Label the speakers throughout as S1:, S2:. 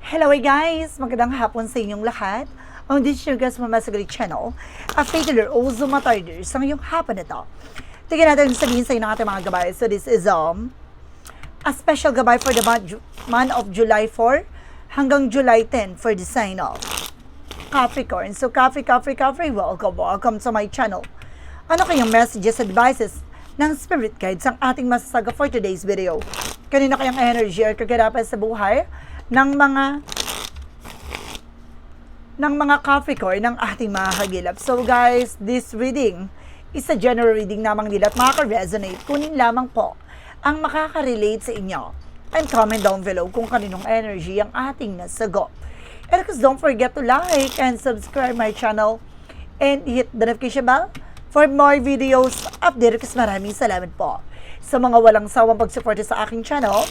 S1: Hello guys! Magandang hapon sa inyong lahat. On this your guys Mama Sagari channel, a fatal also matarder sa ngayong hapon na to. Tingnan natin sabihin sa inyo ng ating mga gabay. So this is a special gabay for the month of July 4 hanggang July 10 for the sign of Capricorn. So Capri, welcome to my channel. Ano kayong messages, advices ng spirit guides ang ating masasaga for today's video? Kanina kayang energy or kaganapan sa buhay ng mga Capricorn ng ating mga hagilap. So guys, this reading is a general reading namang nila at makaka-resonate. Kunin lamang po ang makaka-relate sa inyo. And comment down below kung kaninong energy ang ating nasagot. And of course, don't forget to like and subscribe my channel and hit the notification bell for more videos update. Kasi maraming salamat po sa mga walang sawang pagsuporta sa aking channel.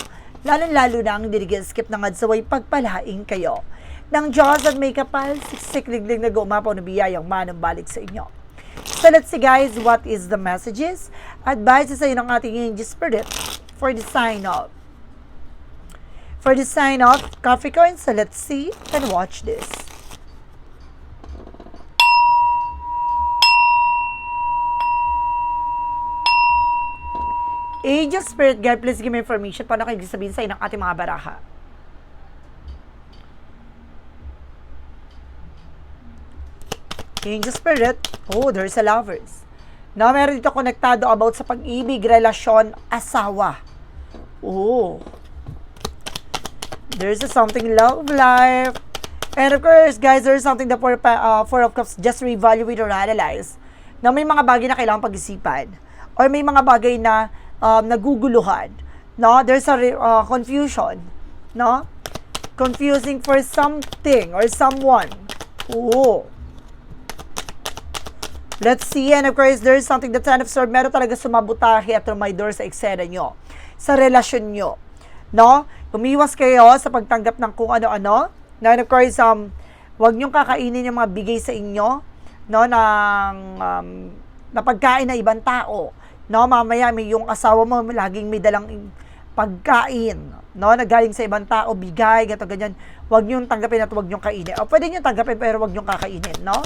S1: Lalo na ang skip ng adsaway pagpalaing kayo ng Diyos at may kapal, siksik-liglig na gumapaw na biyayang manang balik sa inyo. So let's see guys, what is the messages? Advices sa inyo ng ating angel spirit for the sign of Capricorn. So let's see and watch this. Angel Spirit Guide, please give me information paano kayo sabihin sa inyo ng ating mga baraha. Angel Spirit, oh, there's a lovers. Now, meron dito konektado about sa pag-ibig, relasyon, asawa. Oh. There's something love life. And of course, guys, there's something the Four of Cups, just reevaluate or analyze. Na may mga bagay na kailangan pag-isipan. Or may mga bagay na naguguluhan, no? There's a confusion, no? Confusing for something or someone. Oh. Let's see, and of course, there's something the Ten of Swords, meron talaga sumabutahe at may door sa eksena nyo, sa relasyon nyo, no? Umiwas kayo sa pagtanggap ng kung ano-ano, and of course, wag nyong kakainin yung mga bigay sa inyo, no, ng na pagkain na ibang tao. No, mamaya may yung asawa mo laging may dalang pagkain, no, nagaling sa ibang tao, bigay, ganyan. Huwag niyo tanggapin at huwag niyo kainin. O pwede niyo tanggapin pero huwag niyo kakainin, no?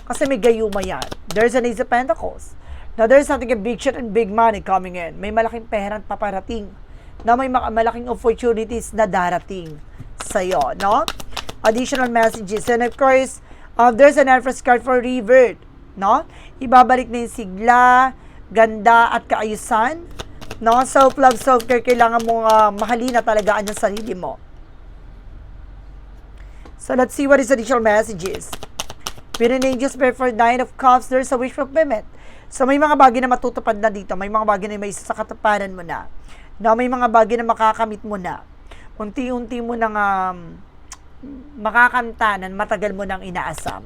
S1: Kasi may gayuma yan. There's an Ace of Pentacles. Now, there's something a big shit and big money coming in. May malaking pera paparating. No, may malaking opportunities na darating sa'yo, no? Additional messages. And of course, there's an Empress card for revert, no? Ibabalik na yung sigla, ganda at kaayusan, no? Self-love, self-care, kailangan mong mahalin na talagaan yung sarili mo. So let's see what is additional messages. With an Angel Spirit for Nine of Cups, there's a wish fulfillment. So may mga bagay na matutupad na dito, may mga bagay na may isa sa katuparan mo na, no? May mga bagay na makakamit mo na, unti-unti mo nang makakamtanan, matagal mo nang inaasam.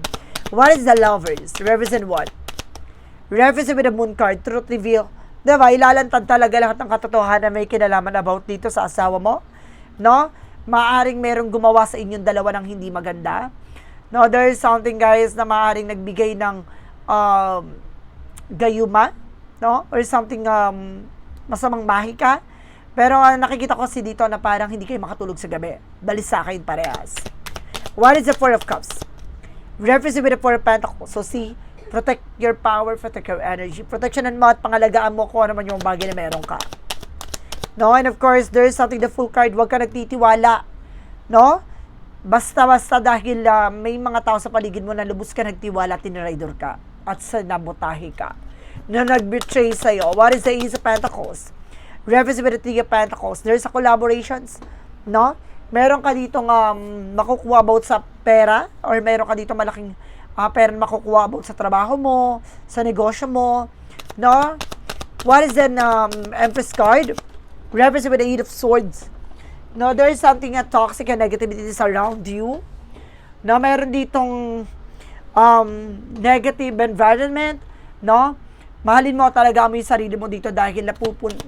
S1: What is the lovers? Represent what? Reference with the moon card, truth reveal. Diba, ilalantad talaga lahat ng katotohanan na may kinalaman about dito sa asawa mo. No? Maaring merong gumawa sa inyong dalawa ng hindi maganda. No, there is something guys na maaring nagbigay ng gayuma. No? Or something masamang mahika. Pero nakikita ko si dito na parang hindi kayo makatulog sa gabi. Balisakain parehas. What is the Four of Cups? Reference with the Four of Pentacles. So see, protect your power, protect your energy. Protectionan mo at pangalagaan mo kung ano man yung bagay na meron ka. No? And of course, there's something, the full card, huwag ka nagtitiwala. No? Basta-basta dahil may mga tao sa paligid mo na lubos ka nagtiwala, tinraidor ka. At sinabotahe ka. Na nag-betray sa'yo. What is the Ace of Pentacles? Reference with the Three of Pentacles. There's a collaborations. No? Meron ka ditong makukuha about sa pera or meron ka ditong malaking pera na makukuha about sa trabaho mo, sa negosyo mo, no? What is an Empress card? Represent with the Eight of Swords. No, there is something toxic and negativity is around you. No, meron ditong negative environment, no? Mahalin mo talaga mo yung sarili mo dito dahil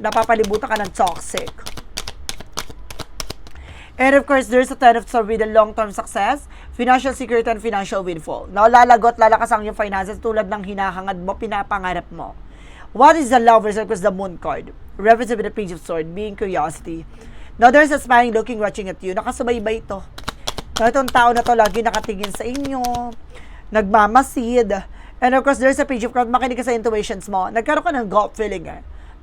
S1: napapalibutan ka ng toxic. And of course, there's a Ten of Swords with a long-term success, financial security, and financial windfall. No, lalagot, lalakas ang yung finances tulad ng hinahangad mo, pinapangarap mo. What is the Lovers? Of course, the Moon card. Represent with the Page of Swords, being curiosity. Now, there's a smiling, looking, watching at you. Nakasubaybay ito. No, itong tao na to lagi nakatingin sa inyo, nagmamasid. And of course, there's a page of cards, makinig ka sa intuitions mo. Nagkaroon ka ng gut feeling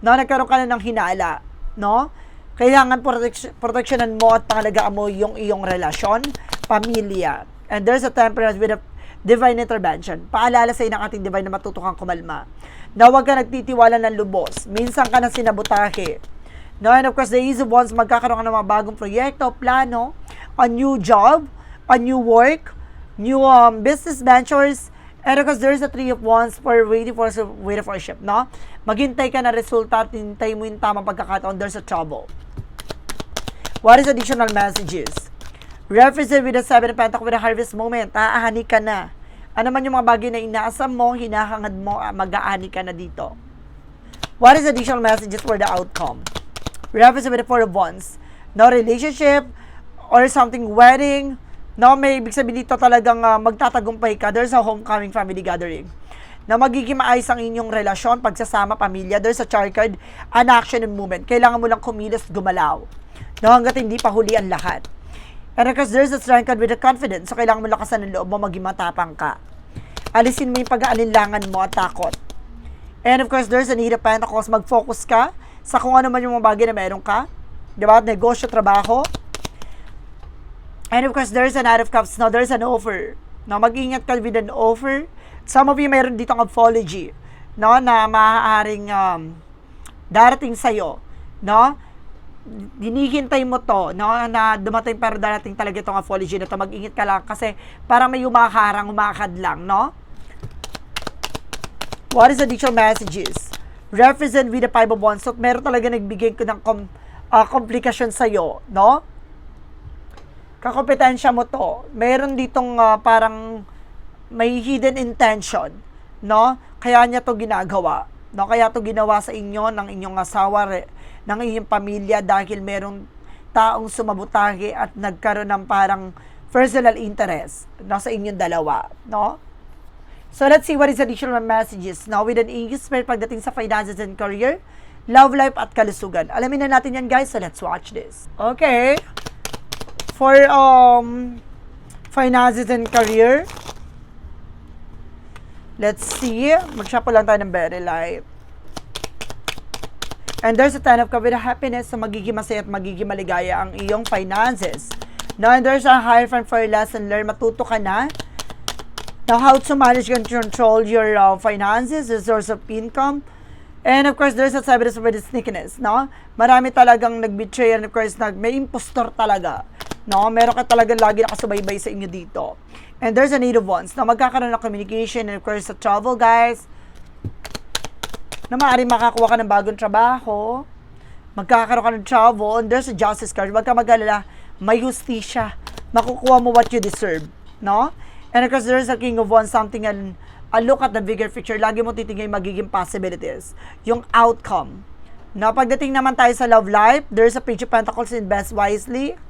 S1: No, nagkaroon ka na ng hinala. No? Kailangan proteksyonan mo at pangalagaan mo yung iyong relasyon, pamilya. And there's a temperance with a divine intervention. Paalala sa ng ating divine na matutukang kumalma. Na huwag ka nagtitiwala ng lubos. Minsan ka nang sinabotahe. No, and of course, the easy ones, magkakaroon ka ng mga bagong proyekto, plano, a new job, a new work, new business ventures, and of course, there's a three of wands for waiting for a ship, no? Maghintay ka na resulta at hintay mo yung tamang pagkakataon, there's a trouble. What is additional messages? Represent with the Seven of Pentacles with a harvest moment, aahani ka na. Ano man yung mga bagay na inaasam mo, hinahangad mo, mag-aani ka na dito. What is additional messages for the outcome? Represent with the Four of Wands. No relationship, or something wedding, no, may ibig sabihin dito talagang magtatagumpay ka. There's a homecoming family gathering. Na magiging maayos ang inyong relasyon, pagsasama, pamilya. There's a chart card, an action and movement. Kailangan mo lang kumilos, gumalaw. No, hanggat hindi pa huli ang lahat. And because there's a strength card with a confidence, so kailangan mo lakasan ng loob mo, maging matapang ka. Alisin mo yung pag-aalinlangan mo at takot. And of course, there's a need of pentacles, mag-focus ka sa kung ano man yung mga bagay na meron ka. Diba? Negosyo, trabaho. And of course, there's an Knight of Cups. No, there's an offer. No, mag-ingat ka with an offer. Some of you mayroon dito ang apology. No, na maaaring darating sa'yo. No? Hinihintay mo to. No, na dumating pero darating talaga itong apology na to. Mag-ingat ka lang kasi parang may umakarang, umakad lang. No? What is additional messages? Represent with the Five of Wands. So, meron talaga nagbigay ko ng komplikasyon sa'yo, no? Kakompetensya mo to. Meron ditong parang may hidden intention, no? Kaya niya to ginagawa. No? Kaya to ginawa sa inyo, ng inyong asawa, ng inyong pamilya dahil merong taong sumabotahe at nagkaroon ng parang personal interest, no, sa inyong dalawa, no? So, let's see what is additional messages. Now, with an English spirit pagdating sa finances and career, love life at kalusugan. Alamin na natin yan, guys. So, let's watch this. Okay. For finances and career, let's see. Mag-shuffle lang tayo ng very light. And there's a Ten of Cups with a happiness. So, magiging masaya at magiging maligaya ang iyong finances. Now, and there's a Hierophant for lesson learned. Matuto ka na. Now, how to manage and control your finances, the source of income. And of course, there's a Seven of Swords sneakiness, no? Marami talagang nag-betray and of course, may impostor talaga. No? Meron ka talagang lagi nakasubaybay sa inyo dito. And there's a Eight of Wands. Na magkakaroon ng communication and of course, sa travel, guys. Na maaaring makakuha ka ng bagong trabaho. Magkakaroon ka ng travel. And there's a Justice card. Huwag ka mag-alala. May justisya. Makukuha mo what you deserve. No? And of course, there's a King of Wands, something and a look at the bigger picture. Lagi mo titingnan yung magiging possibilities. Yung outcome. No? Pagdating naman tayo sa love life, there's a Page of Pentacles, invest wisely.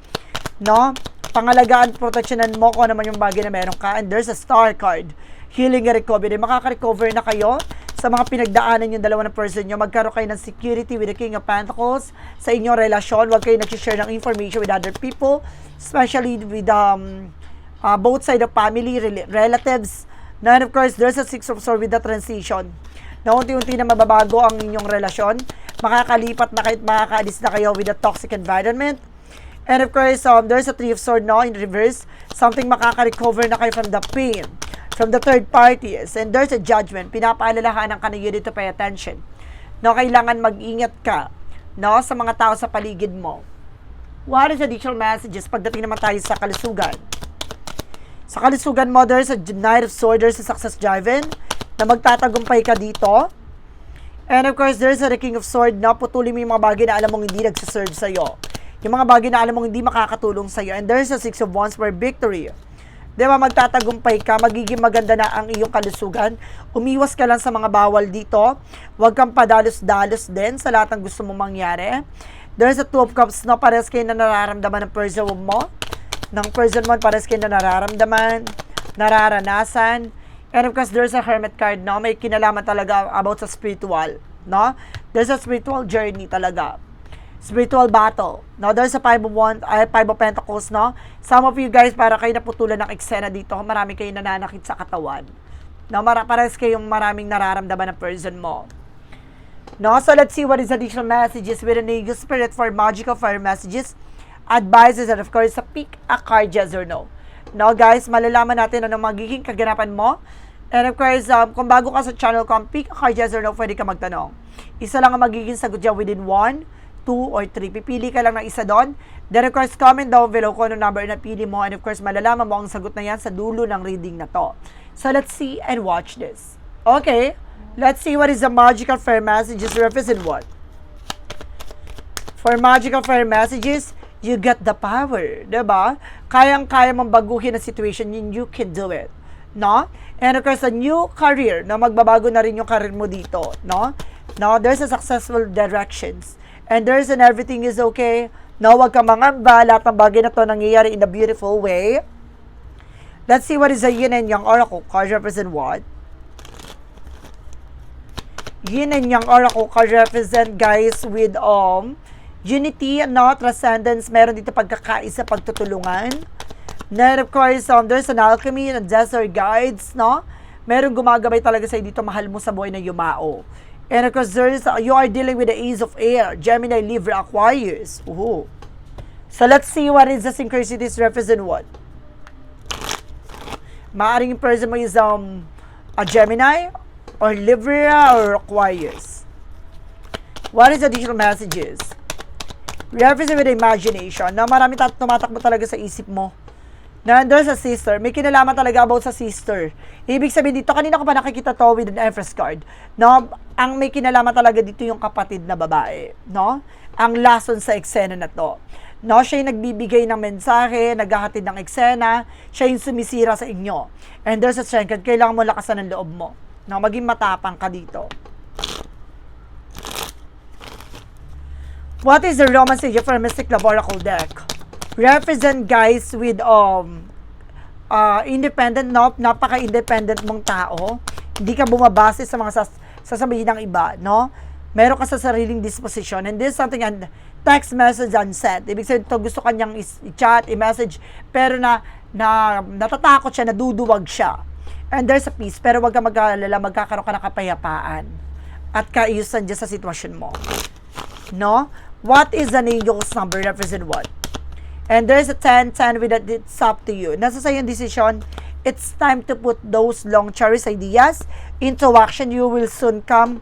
S1: No? Pangalagaan, proteksyonan mo kung ano man yung bagay na meron ka. And there's a Star card. Healing and recovery. Makaka-recover na kayo sa mga pinagdaanan yung dalawa na person nyo. Magkaroon kayo ng security with the King of Pentacles sa inyong relasyon. Huwag kayo nag-share ng information with other people. Especially with both side of family, relatives. And of course, there's a Six of Swords with the transition. Na unti-unti na mababago ang inyong relasyon. Makakalipat na kayo, makakaalis na kayo with a toxic environment. And of course, there's a Three of Swords now in reverse. Something makaka-recover na kayo from the pain, from the third parties. And there's a Judgment. Pinapaalalahanan ka na you need to pay attention. No, kailangan mag-ingat ka, no, sa mga tao sa paligid mo. What is additional messages pagdating naman tayo sa kalusugan? Sa kalusugan mo, there's a Knight of Swords, there's a success driven, na magtatagumpay ka dito. And of course, there's a King of Swords, na putulin mo yung mga bagay na alam mong hindi nagsaserve sa'yo. Yung mga bagay na alam mong hindi makakatulong sa'yo. And there's a Six of Wands for victory. Diba, magtatagumpay ka, magiging maganda na ang iyong kalusugan. Umiwas ka lang sa mga bawal dito. Huwag kang padalos-dalos din sa lahat ng gusto mong mangyari. There's a Two of Cups, no, parehas kayo na nararamdaman ng person mo. Ng person mo, parehas kayo na nararamdaman, nararanasan. And of course, there's a Hermit card, no? May kinalaman talaga about sa spiritual, no? There's a spiritual journey talaga. spiritual battle. No, there's a Five of Pentacles, no? Some of you guys, para kayo naputulan ng eksena dito, marami kayong nananakit sa katawan. No, parehas kayong maraming nararamdaman ng person mo. No, so let's see what is additional messages with an Eagle Spirit for magical fire messages, advices, and of course, pick a card, yes or no. No, guys, malalaman natin ano magiging kaganapan mo. And of course, kung bago ka sa channel ko, pick a card, yes or no, pwede ka magtanong. Isa lang ang magiging sagot dyan within 1, 2, or 3. Pipili ka lang ng isa doon. Then of course, comment down below kung ano number na pili mo. And of course, malalaman mo ang sagot na yan sa dulo ng reading na to. So let's see and watch this. Okay, let's see what is the magical fire messages represent what. For magical fire messages, you get the power, diba? Kayang-kaya mong baguhin ang situation, you can do it. No? And of course, a new career, na magbabago na rin yung career mo dito, no? No, there's a successful directions. And there's an everything is okay. No, wag kang mangamba, lahat ng bagay na to nangyayari in a beautiful way. Let's see what is the Yin and Yang Oracle card represent what? Yin and Yang Oracle card represent, guys, with unity, no, transcendence, meron dito pagkakaisa, pagtutulungan. Then, of course, there's an alchemy and desert guides, no? Meron gumagabay talaga sa'yo dito, mahal mo sa buhay na yumao. And of course, you are dealing with the Ace of Air, Gemini, Libra, Aquarius. Ooh. So, let's see what is the synchronicities represent what. Maaring yung person mo is a Gemini, or Libra, or Aquarius. What is additional messages? Represent with imagination, na marami tumatakbo talaga sa isip mo. Nandun sa sister, may kinalaman talaga about sa sister. Ibig sabihin dito, kanina ko pa nakikita to with an Empress card. No? Ang may kinalaman talaga dito yung kapatid na babae. No? Ang lason sa eksena na to. No? Siya yung nagbibigay ng mensahe, naghahatid ng eksena, siya yung sumisira sa inyo. And there's a strength, kailangan mo lakasan ng loob mo. No? Maging matapang ka dito. What is the romance for Mystic Love Oracle deck? Represent, guys, with independent, no? Napaka-independent mong tao. Hindi ka bumabase sa mga sasabihin ng iba, no? Meron ka sa sariling disposition. And this is something, and text message unsent. Ibig sabihin, ito gusto kanyang i-chat, i-message, pero natatakot siya, naduduwag siya. And there's a peace, pero wag ka mag-alala, magkakaroon ka ng kapayapaan at kaayusan dyan sa sitwasyon mo. No? What is an angel's number? Represent what? And there's a 10-10 with that it's up to you. Nasa sa'yo yung decision. It's time to put those long cherished ideas into action. You will soon come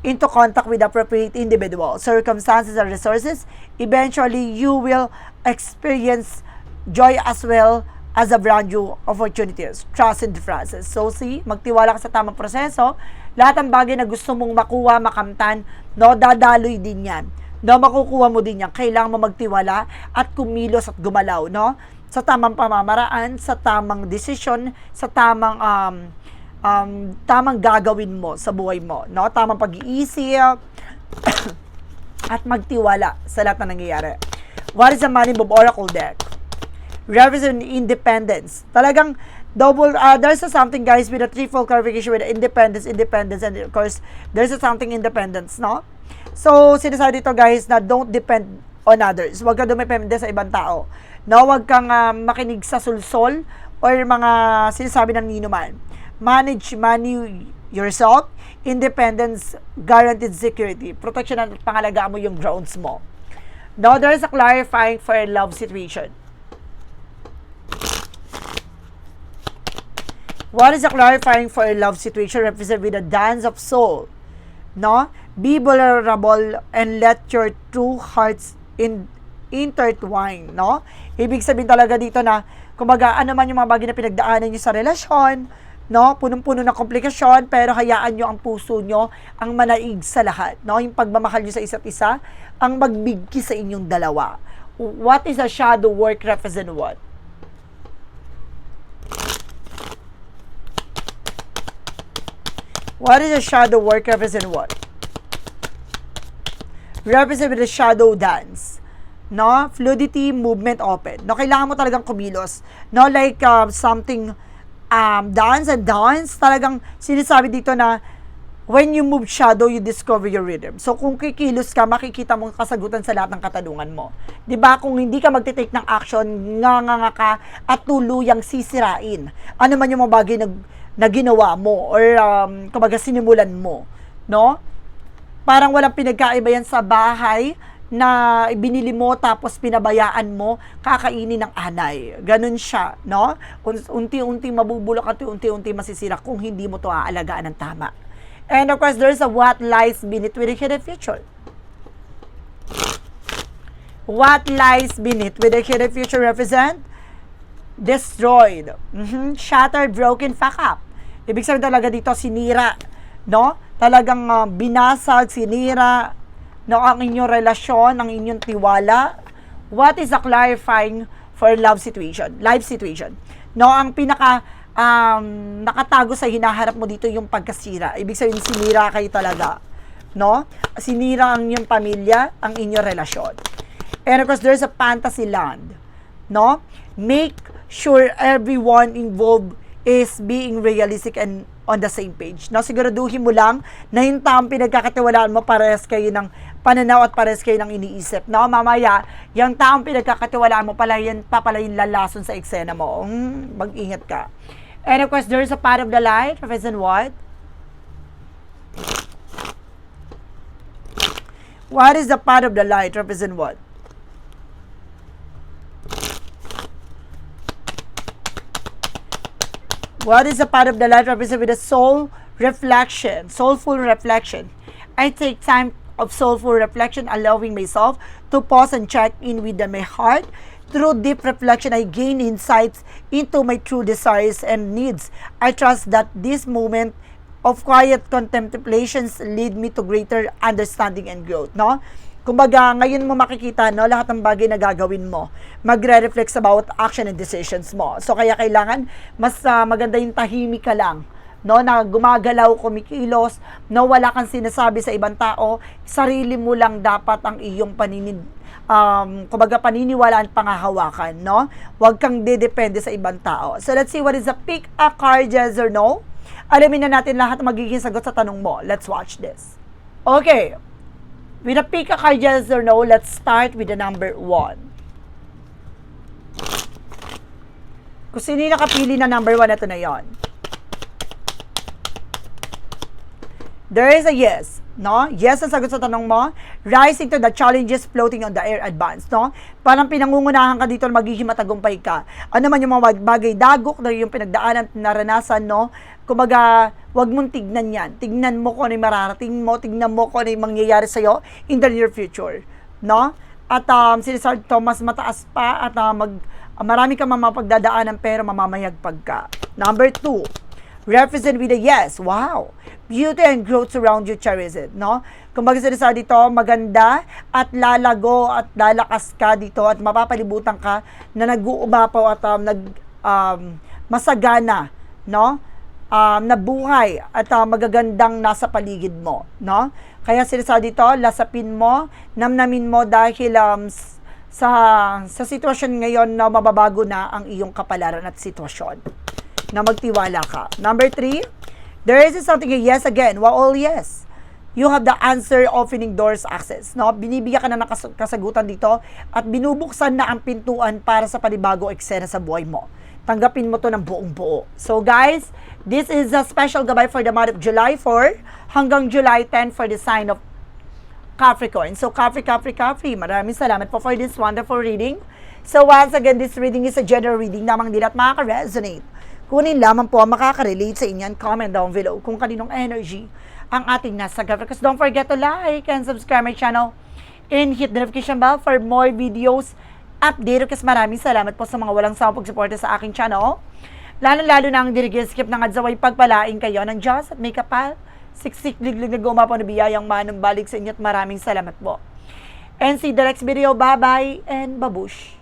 S1: into contact with appropriate individuals, circumstances, and resources. Eventually, you will experience joy as well as a brand new opportunities. Trust in the process. So see, magtiwala ka sa tamang proseso. Lahat ng bagay na gusto mong makuha, makamtan, no, dadaloy din yan. No, makukuha mo din yan. Kailangan mo magtiwala at kumilos at gumalaw, no? Sa tamang pamamaraan, sa tamang desisyon, sa tamang tamang gagawin mo sa buhay mo, no? Tamang pag-iisip at magtiwala sa lahat na nangyayari. What is the Money Bomb Oracle deck? Represent independence. Talagang double, there's a something, guys, with a threefold clarification with independence, and of course, there's a something independence, no? So, sinasabi dito, guys, na don't depend on others. Huwag ka dumepende sa ibang tao. No, huwag kang makinig sa sulsol or mga sinasabi ng ninuman. Manage money yourself. Independence, guaranteed security. Protection at pangalagaan mo yung grounds mo. Now, there's a clarifying for a love situation. What is a clarifying for a love situation? Represented with a dance of soul. No? Be vulnerable and let your two hearts intertwine, no? Ibig sabihin talaga dito na, kumbaga, ano man yung mga bagay na pinagdaanan nyo sa relasyon, no? Punong-puno ng komplikasyon, pero hayaan nyo ang puso nyo ang manaig sa lahat, no? Yung pagmamahal nyo sa isa't isa, ang magbigki sa inyong dalawa. What is a shadow work represent what? What is a shadow work represent what? Represent with the shadow dance. No? Fluidity, movement, open. No? Kailangan mo talagang kumilos. No? Like something dance and dance. Talagang sinasabi dito na When you move shadow, you discover your rhythm. So, kung kikilos ka, makikita mong kasagutan sa lahat ng katanungan mo. 'Di ba? Kung hindi ka magte-take ng action, nga ka at tuluyang sisirain. Ano man yung mga bagay na ginawa mo or kumbaga sinimulan mo, no? Parang walang pinagkaiba yan sa bahay na binili mo tapos pinabayaan mo, kakainin ng anay. Ganun siya, no? Unti-unti mabubulok at unti-unti masisira kung hindi mo to aalagaan ng tama. And of course, there's a what lies beneath with the hidden future. What lies beneath with the hidden future represent? Destroyed. Shattered, broken, fuck up. Ibig sabihin talaga dito, sinira. No? Talagang binasag, sinira, no, ang inyong relasyon, ang inyong tiwala. What is a clarifying for life situation? No, ang pinaka nakatago sa hinaharap mo dito yung pagkasira. Ibig sabihin, sinira kayo talaga. No? Sinira ang inyong pamilya, ang inyong relasyon. And of course, there's a fantasy land. No? Make sure everyone involved is being realistic and on the same page. No? Siguraduhin mo lang na yung taong pinagkakatiwalaan mo, parehas kayo ng pananaw at parehas kayo ng iniisip. No? Mamaya, yung taong pinagkakatiwalaan mo, papalayin lalason sa eksena mo. Mag-ingat ka. And of course, there is a part of the light. Represent what? What is the part of the light? Represent what? What is the part of the light? Represent with a soul reflection, soulful reflection. I take time of soulful reflection, allowing myself to pause and check in with my heart. Through deep reflection, I gain insights into my true desires and needs. I trust that this moment of quiet contemplations lead me to greater understanding and growth, no? Kumbaga, ngayon mo makikita, no, lahat ng bagay na gagawin mo, magre-reflect sa bawat action and decisions mo. So, kaya kailangan, mas maganda yung tahimik ka lang, no, na gumagalaw, kumikilos, no, wala kang sinasabi sa ibang tao, sarili mo lang dapat ang iyong kumbaga paniniwalaan, pangahawakan, no? Huwag kang dedepende sa ibang tao. So, let's see what is the pick a card, yes or no? Alamin na natin lahat ng magiging sagot sa tanong mo. Let's watch this. Okay. With a pick a card, yes or no, let's start with the number 1. Kung sino yung nakapili na number 1, ito na yon. There is a yes. No? Yes ang sagot sa tanong mo. Rising to the challenges floating on the air advance. No? Parang pinangungunahan ka dito na magiging matagumpay ka. Ano man yung mga bagay dagok na yung pinagdaanan, naranasan, no? Kumbaga, wag mong tignan yan. Tignan mo kung ano yung mararating mo. Tignan mo kung ano yung mangyayari sa'yo in the near future. No? At sinasabi to, mas mataas pa at marami kang mapagdadaanan pero mamamayagpag ka. Number 2. Represent with a yes. Wow. Beauty and growth surround you, cherish it, no? Kumbaga sinasabi dito, maganda at lalago at lalakas ka dito at mapapalibutan ka na nag-uumapaw at masagana, no? Na buhay at magagandang nasa paligid mo, no? Kaya sinasabi dito, lasapin mo, namnamin mo dahil sa sitwasyon ngayon na mababago na ang iyong kapalaran at sitwasyon. Na magtiwala ka. Number 3, there is something a yes again. Wow, all yes. You have the answer, opening doors, access. No? Binibigyan ka na ng kasagutan dito at binubuksan na ang pintuan para sa panibago eksena sa buhay mo. Tanggapin mo to ng buong buo. So guys, this is a special gabay for the month of July 4 hanggang July 10 for the sign of Capricorn. So Capri, maraming salamat po for this wonderful reading. So once again, this reading is a general reading namang hindi lahat makaka-resonate. Kunin lamang po ang makaka-relate sa inyo and comment down below kung kaninong energy ang ating nasa Capricorn. Don't forget to like and subscribe my channel and hit the notification bell for more videos update. Kasi maraming salamat po sa mga walang sawang pagsuporta sa aking channel. Lalo na ang skip ng adzaway pagpalain kayo ng Diyos at may kapal. Siksik liglig na gumapo na biyayang manong balik sa inyo at maraming salamat po. And see the next video. Bye-bye and babush.